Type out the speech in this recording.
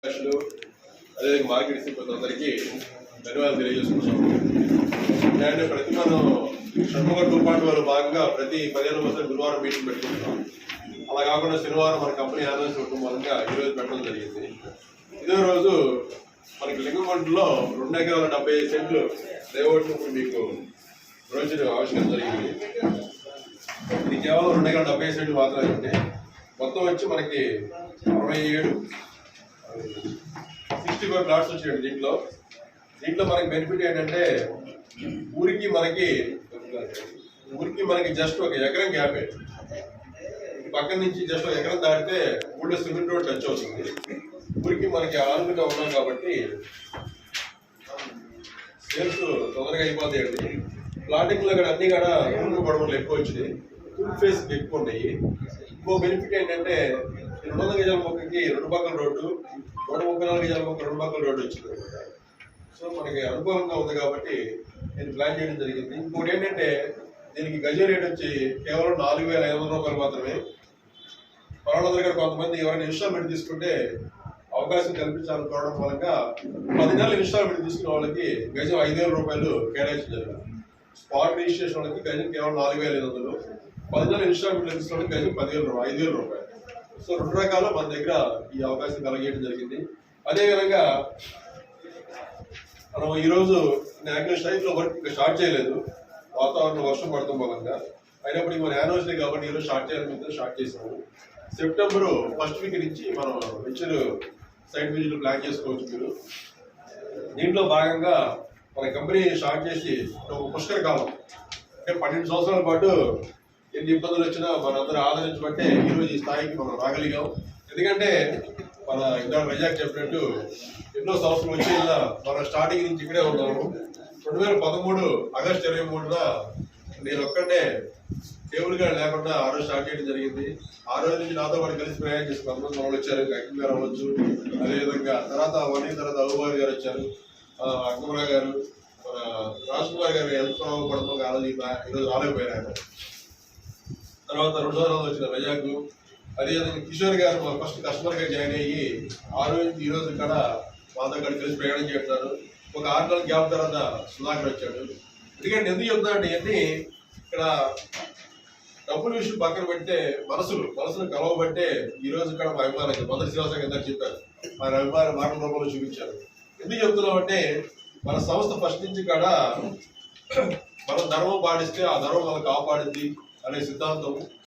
అదే మార్కెట్ సిబ్బంది అందరికీ ధన్యవాదాలు తెలియజేసుకుంటున్నాం. అండ్ ప్రతి మనం షణ్ముఖ 2.0 భాగంగా ప్రతి 15 గురువారం మీటింగ్ పెట్టుకుంటున్నాం. అలా కాకుండా శనివారం మన కంపెనీ యానివర్సరీ కుటుంబంగా ఈరోజు పెట్టడం జరిగింది. ఇదే రోజు మనకి లింగంకొండలో 2 ఎకరాల 75 సెంట్లు దేవోట్టు మీకు రోజు ఆవిష్కరణ జరిగింది. ఇది కేవలం 2 ఎకరాల 75 సెంట్లు మాత్రమే ఉంటాయి. మొత్తం వచ్చి మనకి 65 ప్లాట్స్ వచ్చాయండి. దీంట్లో మనకి బెనిఫిట్ ఏంటంటే ఊరికి మనకి జస్ట్ 1 ఎకరం గ్యాపే. పక్కన నుంచి జస్ట్ 1 ఎకరం దాటితే ఊళ్ళో సిమెంట్ రోడ్ టచ్ అవుతుంది. ఊరికి మనకి ఆనుకుగా ఉన్నాం కాబట్టి సేల్స్ తొందరగా అయిపోతాయండి. ప్లాటింగ్ లో అన్ని కూడా ఊరు గొడవలు ఎక్కువ వచ్చినాయి, ఫుల్ ఫేస్ ఎక్కువ ఉన్నాయి. ఇంకో బెనిఫిట్ ఏంటంటే 200 గజాల మొక్కకి 2 పక్కల రోడ్డు, 134 గజాల మొక్క 2 పక్కల రోడ్డు వచ్చింది అనమాట. సో మనకి అనుకూలంగా ఉంది కాబట్టి నేను ప్లాన్ చేయడం జరిగింది. ఇంకోటి ఏంటంటే దీనికి గజ రేట్ వచ్చి కేవలం 4,500 రూపాయలు మాత్రమే. పర్వాలేదు దగ్గర కొంతమంది ఎవరైనా ఇన్స్టాల్మెంట్ తీసుకుంటే అవకాశం కల్పించాలనుకోవడం మూలంగా 10 నెలల ఇన్స్టాల్మెంట్ తీసుకున్న వాళ్ళకి గజం 5,000 రూపాయలు కేటాయించడం జరిగింది. స్పాట్ రిజిస్ట్రేషన్ వాళ్ళకి గజం కేవలం 4,500, 10 నెలల ఇన్స్టాల్మెంట్ తీసుకున్న వాళ్ళకి గజం 5,000 రూపాయలు. సో 2 రకాల మన దగ్గర ఈ అవకాశం కలిగేయడం జరిగింది. అదేవిధంగా మనం ఈరోజు స్ట్రైక్లో వర్క్ ఇంకా స్టార్ట్ చేయలేదు, వాతావరణం వర్షం పడతాం మూలంగా. అయినప్పటికీ మన యానివర్సరీ కాబట్టి ఈరోజు స్టార్ట్ చేయాలని స్టార్ట్ చేసాము. సెప్టెంబర్ 1st వీక్ నుంచి మనం వెంచర్ సైట్ విజిట్ ప్లాన్ చేసుకోవచ్చు మీరు. దీంట్లో భాగంగా మన కంపెనీ స్టార్ట్ చేసి ఒక పుష్కర కాలం అంటే 12 సంవత్సరాల పాటు ఎన్ని ఇబ్బందులు వచ్చినా మనందరూ ఆదరించబట్టే ఈరోజు ఈ స్థాయికి మనం రాగలిగాం. ఎందుకంటే మన ఇందాక రజాక్ చెప్పినట్టు ఎన్నో సంవత్సరం వచ్చి మన స్టార్టింగ్ నుంచి ఇక్కడే ఉన్నాము. 2013 ఆగస్టు 23న నేను ఒక్కడే టేబుల్ గా లేకుండా ఆ రోజు స్టార్ట్ చేయడం జరిగింది. ఆ రోజు నుంచి నాతో పాటు కలిసి ప్రయాణం చేసి 10 మంది వచ్చారు. అఖిల్ గారు అవ్వచ్చు, అదేవిధంగా తర్వాత 1 year తర్వాత అబుబాబు గారు వచ్చారు, అక్బరా గారు, మన రాజ్ కుమార్ గారు ఎంత పడుతుందో ఆ రోజు ఈరోజు రాలేకపోయారు ఆయన. తర్వాత 2 వచ్చిన రజాకు, అదేవిధంగా కిషోర్ గారు మా ఫస్ట్ కస్టమర్ గా జాయిన్ అయ్యి ఆ రోజు ఈ రోజు ఇక్కడ మాతో కలిసి ప్రయాణం చేస్తున్నారు. ఒక 6 నెలల గ్యాప్ తర్వాత సుధాకర్ వచ్చాడు. ఎందుకంటే ఎందుకు చెప్తానంటే ఇవన్నీ ఇక్కడ డబ్బుల విషయం పక్కన పెడితే మనసులు కలవబట్టే ఈ రోజు ఇక్కడ మా అభిమానం మొదటి శ్రీనివాస గారు చెప్పారు, మన అభిమానం మాటల రూపంలో చూపించారు. ఎందుకు చెప్తున్నామంటే మన సంస్థ ఫస్ట్ నుంచి కూడా మనం ధర్మం పాటిస్తే ఆ ధర్మం మనకు కాపాడింది అనే సిద్ధాంతం